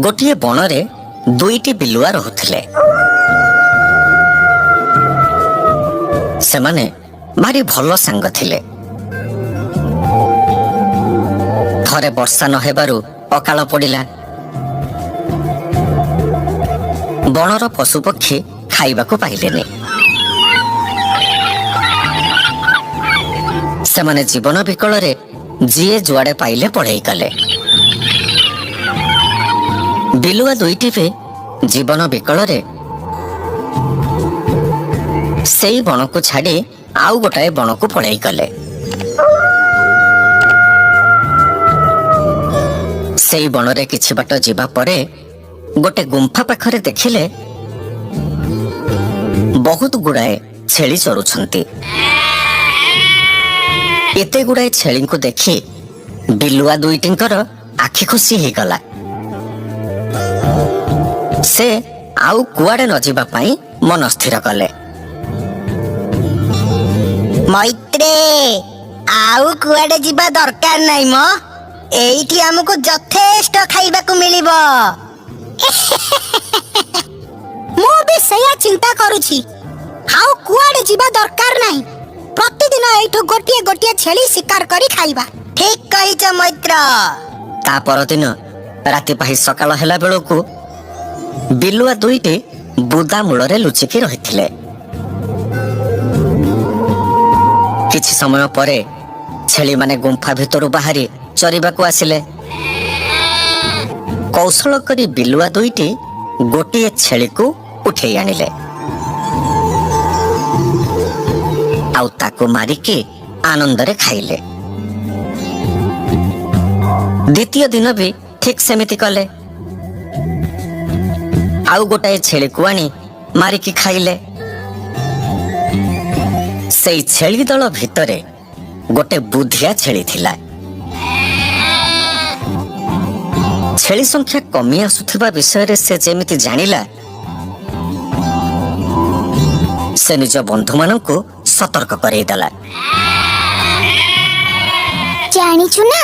ଗୋଟିଏ ବଣରେ ଦୁଇଟି ବିଲୁଆ ରହୁଥିଲେ। ସେମାନେ ଭାରି ଭଲ ସାଙ୍ଗ ଥିଲେ। ଥରେ ବର୍ଷା ନ ହେବାରୁ ଅକାଳ ପଡ଼ିଲା। ବଣର ପଶୁପକ୍ଷୀ ଖାଇବାକୁ ପାଇଲେନି। ସେମାନେ ଜୀବନ ବିକଳରେ ଯିଏ ଯୁଆଡ଼େ ପାଇଲେ ପଳେଇ ଗଲେ। ବିଲୁଆ ଦୁଇଟି ବି ଜୀବନ ବିକଳରେ ସେଇ ବଣକୁ ଛାଡ଼ି ଆଉ ଗୋଟାଏ ବଣକୁ ପଳେଇ ଗଲେ। ସେଇ ବଣରେ କିଛି ବାଟ ଯିବା ପରେ ଗୋଟେ ଗୁମ୍ଫା ପାଖରେ ଦେଖିଲେ ବହୁତ ଗୁଡ଼ାଏ ଛେଳି ଚରୁଛନ୍ତି। ଏତେ ଗୁଡ଼ାଏ ଛେଳିଙ୍କୁ ଦେଖି ବିଲୁଆ ଦୁଇଟିଙ୍କର ଆଖି ଖୁସି ହେଇଗଲା। ସେ ଆଉ କୁଆଡ଼େ ନ ଯିବା ପାଇଁ ମନ ସ୍ଥିର କଲେ। ମୈତ୍ରେ, ଆଉ କୁଆଡେ ଯିବା ଦରକାର ନାହିଁ ମ, ଏଇଠି ଆମକୁ ଯଥେଷ୍ଟ ଖାଇବାକୁ ମିଳିବ। ମୁଁ ବି ସେଇଆ ଚିନ୍ତା କରୁଛି। ଆଉ କୁଆଡେ ଯିବା ଦରକାର ନାହିଁ। ପ୍ରତିଦିନ ଏଇଠୁ ଗୋଟିଏ ଗୋଟିଏ ଛେଳି ଶିକାର କରି ଖାଇବା। ଠିକ କହିଛ ମୈତ୍ର। ତା ପରଦିନ ରାତି ପାହି ସକାଳ ହେଲା ବେଳକୁ ବିଲୁଆ ଦୁଇଟି ବୁଦା ମୂଳରେ ଲୁଚିକି ରହିଥିଲେ। କିଛି ସମୟ ପରେ ଛେଳିମାନେ ଗୁମ୍ଫା ଭିତରୁ ବାହାରି ଚରିବାକୁ ଆସିଲେ। କୌଶଳ କରି ବିଲୁଆ ଦୁଇଟି ଗୋଟିଏ ଛେଳିକୁ ଉଠେଇ ଆଣିଲେ ଆଉ ତାକୁ ମାରିକି ଆନନ୍ଦରେ ଖାଇଲେ। ଦ୍ୱିତୀୟ ଦିନ ବି ଠିକ ସେମିତି କଲେ। ଆଉ ଗୋଟାଏ ଛେଳିକୁ ଆଣି ମାରିକି ଖାଇଲେ। ସେଇ ଛେଳି ଦଳ ଭିତରେ ଗୋଟେ ବୁଦ୍ଧିଆ ଛେଳି ଥିଲା। ଛେଳି ସଂଖ୍ୟା କମି ଆସୁଥିବା ବିଷୟରେ ସେ ଯେମିତି ଜାଣିଲା, ସେ ନିଜ ବନ୍ଧୁମାନଙ୍କୁ ସତର୍କ କରେଇଦେଲା। ଜାଣିଛୁ ନା,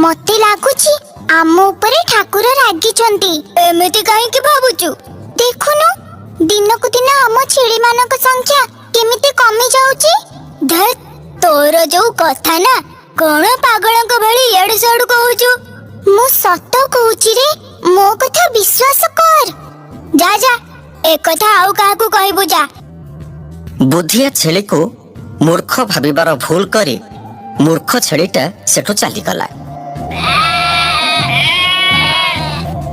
ମତେ ଲାଗୁଛି ଆମ ଉପରେ ଠାକୁର ରାଗିଛନ୍ତି। ଏମିତି କାହିଁକି ଭାବୁଛୁ? ଦେଖୁନୁ, ଦିନକୁ ଦିନ ଆମ ଛେଳି ମାନଙ୍କ ସଂଖ୍ୟା କେମିତି କମି ଯାଉଛି। ଧତ୍, ତୋର ଯୋଉ କଥା ନା, କଣ ପାଗଳଙ୍କ ଭଳି ଇଆଡୁ ସିଆଡୁ କହୁଛୁ। ମୁଁ ସତ କହୁଛି ରେ, ମୋ କଥା ବିଶ୍ୱାସ କର। ଯା ଯା, ଏକଥା ଆଉ କାହାକୁ କହିବୁ ଯା। ବୁଦ୍ଧିଆ ଛେଳିକୁ ମୂର୍ଖ ଭାବିବାର ଭୁଲ କରି ମୂର୍ଖ ଛେଳିଟା ସେଠୁ ଚାଲିଗଲା।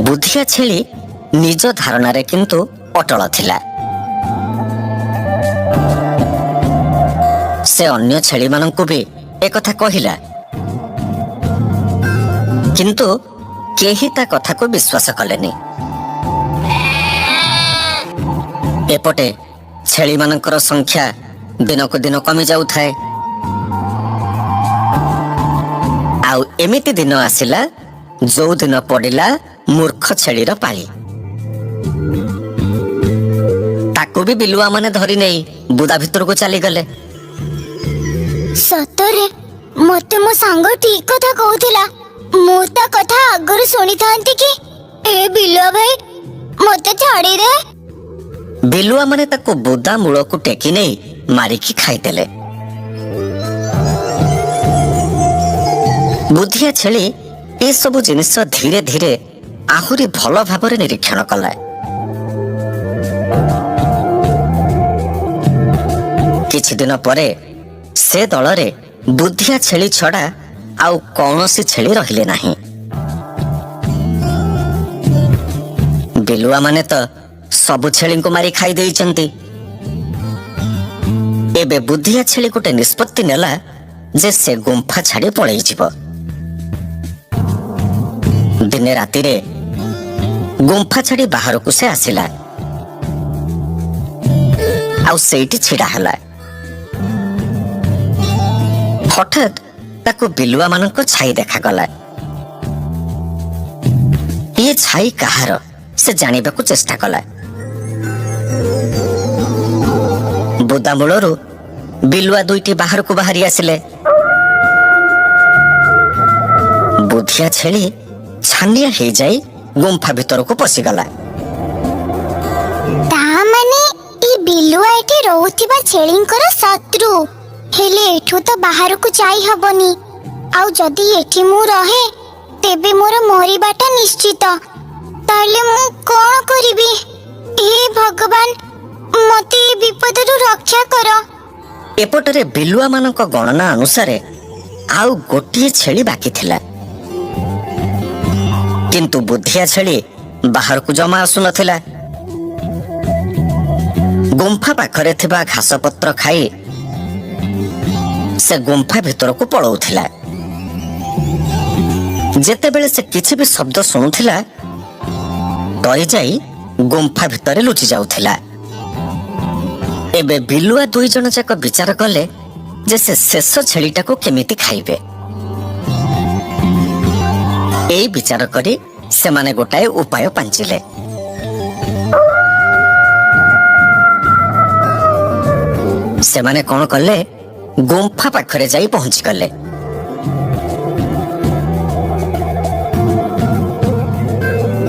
ବୁଦ୍ଧିଆ ଛେଳି ନିଜ ଧାରଣାରେ କିନ୍ତୁ ଅଟଳ ଥିଲା। ସେ ଅନ୍ୟ ଛେଳିମାନଙ୍କୁ ବି ଏକଥା କହିଲା, କିନ୍ତୁ କେହି ତା କଥାକୁ ବିଶ୍ୱାସ କଲେନି। ଏପଟେ ଛେଳିମାନଙ୍କର ସଂଖ୍ୟା ଦିନକୁ ଦିନ କମି ଯାଉଥାଏ। ଆଉ ଏମିତି ଦିନ ଆସିଲା ଯୋଉ ଦିନ ପଡ଼ିଲା ମୂର୍ଖ ଛେଳିର ପାଳି। ତାକୁ ବି ବିଲୁଆ ମାନେ ଧରି ନେଇ ବୁଦା ଭିତରକୁ ଚାଲିଗଲେ। ସତରେ ମତେ ମୋ ସାଙ୍ଗ ଠିକ କଥା କହୁଥିଲା। ମୁଁ ତା କଥା ଆଗରୁ ଶୁଣିଥାନ୍ତି କି। ଏ ବିଲୁଆ ଭାଇ, ମତେ ଛାଡ଼ିଦେ। ବିଲୁଆ ମାନେ ତାକୁ ବୁଦା ମୂଳକୁ ଟେକି ନେଇ ମାରିକି ଖାଇଦେଲେ। ବୁଦ୍ଧିଆ ଛେଳି ଏସବୁ ଜିନିଷ ଧୀରେ ଧୀରେ ଆହୁରି ଭଲ ଭାବରେ ନିରୀକ୍ଷଣ କଲା। କିଛି ଦିନ ପରେ ସେ ଦଳରେ ବୁଦ୍ଧିଆ ଛେଳି ଛଡ଼ା ଆଉ କୌଣସି ଛେଳି ରହିଲେ ନାହିଁ। ବିଲୁଆ ମାନେ ତ ସବୁ ଛେଳିଙ୍କୁ ମାରି ଖାଇ ଦେଇଛନ୍ତି। ଏବେ ବୁଦ୍ଧିଆ ଛେଳି ଗୋଟେ ନିଷ୍ପତ୍ତି ନେଲା ଯେ ସେ ଗୁମ୍ଫା ଛାଡ଼ି ପଳେଇଯିବ। ଦିନେ ରାତିରେ ଗୁମ୍ଫା ଛାଡ଼ି ବାହାରକୁ ସେ ଆସିଲା ଆଉ ସେଇଠି ଛିଡ଼ା ହେଲା। ହଠାତ୍ ତାକୁ ବିଲୁଆ ମାନଙ୍କ ଛାଇ ଦେଖାଗଲା। ଇଏ ଛାଇ କାହାର ସେ ଜାଣିବାକୁ ଚେଷ୍ଟା କଲା। ବୁଦା ମୂଳରୁ ବିଲୁଆ ଦୁଇଟି ବାହାରକୁ ବାହାରି ଆସିଲେ। ବୁଦ୍ଧିଆ ଛେଳି ଛାନିଆ ହେଇଯାଇ ଗୁମ୍ଫା ଭିତରକୁ ପଶିଗଲା। ତା ମାନେ ଏ ବିଲୁଆ ଏଠି ରହୁଥିବା ଛେଳିଙ୍କର ଶତ୍ରୁ। ହେଲେ ଏଠୁ ତ ବାହାରକୁ ଯାଇ ହବନି। ଆଉ ଯଦି ଏଠି ମୁଁ ରହେ ତେବେ ମୋର ମରିବାଟା ନିଶ୍ଚିତ। ତାହେଲେ ମୁଁ କଣ କରିବି? ହେ ଭଗବାନ, ମତେ ଏ ବିପଦରୁ ରକ୍ଷା କର। ଏପଟରେ ବିଲୁଆ ମାନଙ୍କ ଗଣନା ଅନୁସାରେ ଆଉ ଗୋଟିଏ ଛେଳି ବାକି ଥିଲା। କିନ୍ତୁ ବୁଦ୍ଧିଆ ଛେଳି ବାହାରକୁ ଜମା ଆସୁନଥିଲା। ଗୁମ୍ଫା ପାଖରେ ଥିବା ଘାସପତ୍ର ଖାଇ ସେ ଗୁମ୍ଫା ଭିତରକୁ ପଳାଉଥିଲା। ଯେତେବେଳେ ସେ କିଛି ବି ଶବ୍ଦ ଶୁଣୁଥିଲା ଡରିଯାଇ ଗୁମ୍ଫା ଭିତରେ ଲୁଚି ଯାଉଥିଲା। ଏବେ ବିଲୁଆ ଦୁଇ ଜଣ ଯାକ ବିଚାର କଲେ ଯେ ସେ ଶେଷ ଛେଳିଟାକୁ କେମିତି ଖାଇବେ। ଏଇ ବିଚାର କରି ସେମାନେ ଗୋଟାଏ ଉପାୟ ପାଞ୍ଚିଲେ। ସେମାନେ କଣ କଲେ, ଗୁମ୍ଫା ପାଖରେ ଯାଇ ପହଞ୍ଚିଗଲେ।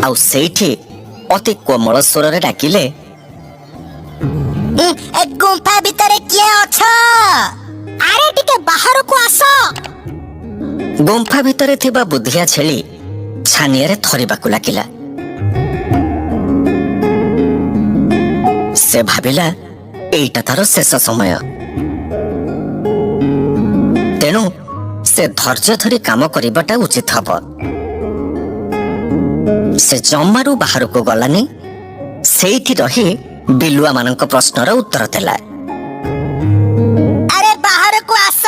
ଆଉ ସେଇଠି ଅତି କୋମଳ ସ୍ୱରରେ ଡାକିଲେ, ଗୁମ୍ଫା ଭିତରେ କିଏ ଅଛ? ଆରେ ଟିକେ ବାହାରକୁ ଆସ। ଗୁମ୍ଫା ଭିତରେ ଥିବା ବୁଦ୍ଧିଆ ଛେଳି ଛାନିଆରେ ଥରିବାକୁ ଲାଗିଲା। ସେ ଭାବିଲା ଏଇଟା ତାର ଶେଷ ସମୟ। ତେଣୁ ସେ ଧୈର୍ଯ୍ୟ ଧରି କାମ କରିବାଟା ଉଚିତ ହବ। ସେ ଜମାରୁ ବାହାରକୁ ଗଲାନି। ସେଇଠି ରହି ବିଲୁଆ ମାନଙ୍କ ପ୍ରଶ୍ନର ଉତ୍ତର ଦେଲା। ଆରେ ବାହାରକୁ ଆସ।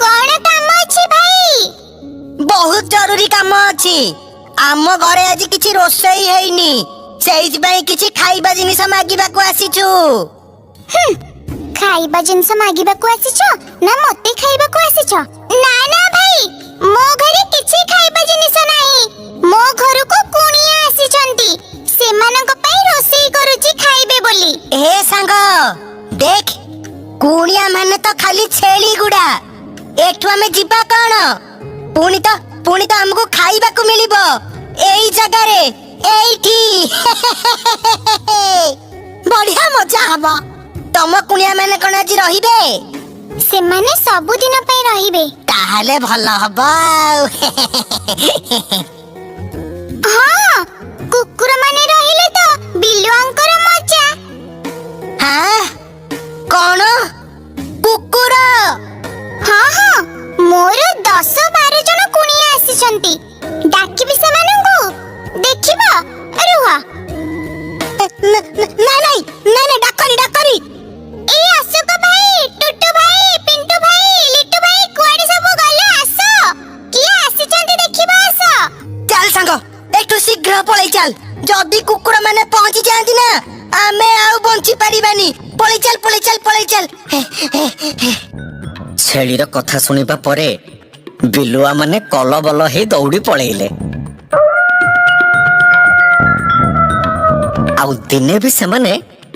କଣ କାମ ଅଛି ଭାଇ? ବହୁତ ଜରୁରୀ କାମ ଅଛି। ଆମ ଘରେ ଆଜି କିଛି ରୋଷେଇ ହେଇନି, ସେଇଥିପାଇଁ କିଛି ଖାଇବା ଜିନିଷ ମାଗିବାକୁ ଆସିଛୁ। ଖାଇବା ଜିନିଷ ମାଗିବାକୁ ଆସିଛ ନା ମତେ ଖାଇବାକୁ ଆସିଛ? ନା ନା ଭାଇ, ମୋ ଘରେ କିଛି ଖାଇବା ଜିନିଷ ନାହିଁ। ମୋ ଘରକୁ କୁଣିଆ ଆସିଛନ୍ତି, ସେମାନଙ୍କ ପାଇଁ ରୋଷେଇ କରୁଛି ଖାଇବେ ବୋଲି। ଏ ସାଙ୍ଗ ଦେଖ, କୁଣିଆ ମାନେ ତ ଖାଲି ଛେଳି ଗୁଡା। ଏଠୁ ଆମେ ଯିବା କଣ? ପୁଣି ତ ଆମକୁ ଖାଇବାକୁ ମିଳିବ ଏଇ ଜାଗାରେ, ଏଇଠି। ବଢିଆ ମଜା ହବ। ତମ କୁଣିଆ ମାନେ କଣ ଆଜି ରହିବେ? ସେମାନେ ସବୁଦିନ ପାଇଁ ରହିବେ। ତାହେଲେ ଭଲ ହବ। ହଁ, କୁକୁର ମାନେ ରହିଲେ ତ ବିଲୁଆଙ୍କର ମଜା। ହଁ, କଣ କୁକୁର? ହଁ, ମୋର 10-12 ଜଣ କୁଣିଆ ଆସିଛନ୍ତି। ଡାକିବି ସେମାନଙ୍କୁ, ଦେଖିବ। ରୁହ। ନାଇଁ, ଡାକରି। ଏ ଅଶୋକ ଭାଇ, ଟୁଟୁ ଭାଇ, ପିଣ୍ଟୁ ଭାଇ, ଲିଟୁ ଭାଇ, କୁଆଡେ ସବୁ ଗଲେ? ଆସ, କିଏ ଆସିଛନ୍ତି ଦେଖିବ, ଆସ। ଚାଲ ସାଙ୍ଗ, ଏଠୁ ଶୀଘ୍ର ପଳେଇ ଚାଲ। ଯଦି କୁକୁର ମାନେ ପହଞ୍ଚି ଯାଆନ୍ତି ନା, ଆମେ ଆଉ ବଞ୍ଚି ପାରିବାନି। ପଳେଇ ଚାଲ। ଛେଳିର କଥା ଶୁଣିବା ପରେ ବିଲୁଆ ମାନେ କଲବଲ ହେଇ ଦୌଡ଼ି ପଳେଇଲେ। ଆଉ ଦିନେ ବି ସେମାନେ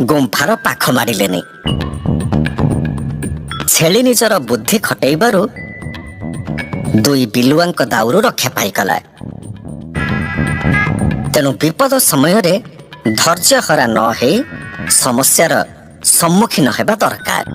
ଗୁମ୍ଫାର ପାଖ ମାରିଲେନି। ଛେଳି ନିଜର ବୁଦ୍ଧି ଖଟେଇବାରୁ ଦୁଇ ବିଲୁଆଙ୍କ ଦାଉରୁ ରକ୍ଷା ପାଇଗଲା। ତେଣୁ ବିପଦ ସମୟରେ ଧୈର୍ଯ୍ୟ ହରା ନ ହେଇ ସମସ୍ୟାର ସମ୍ମୁଖୀନ ହେବା ଦରକାର।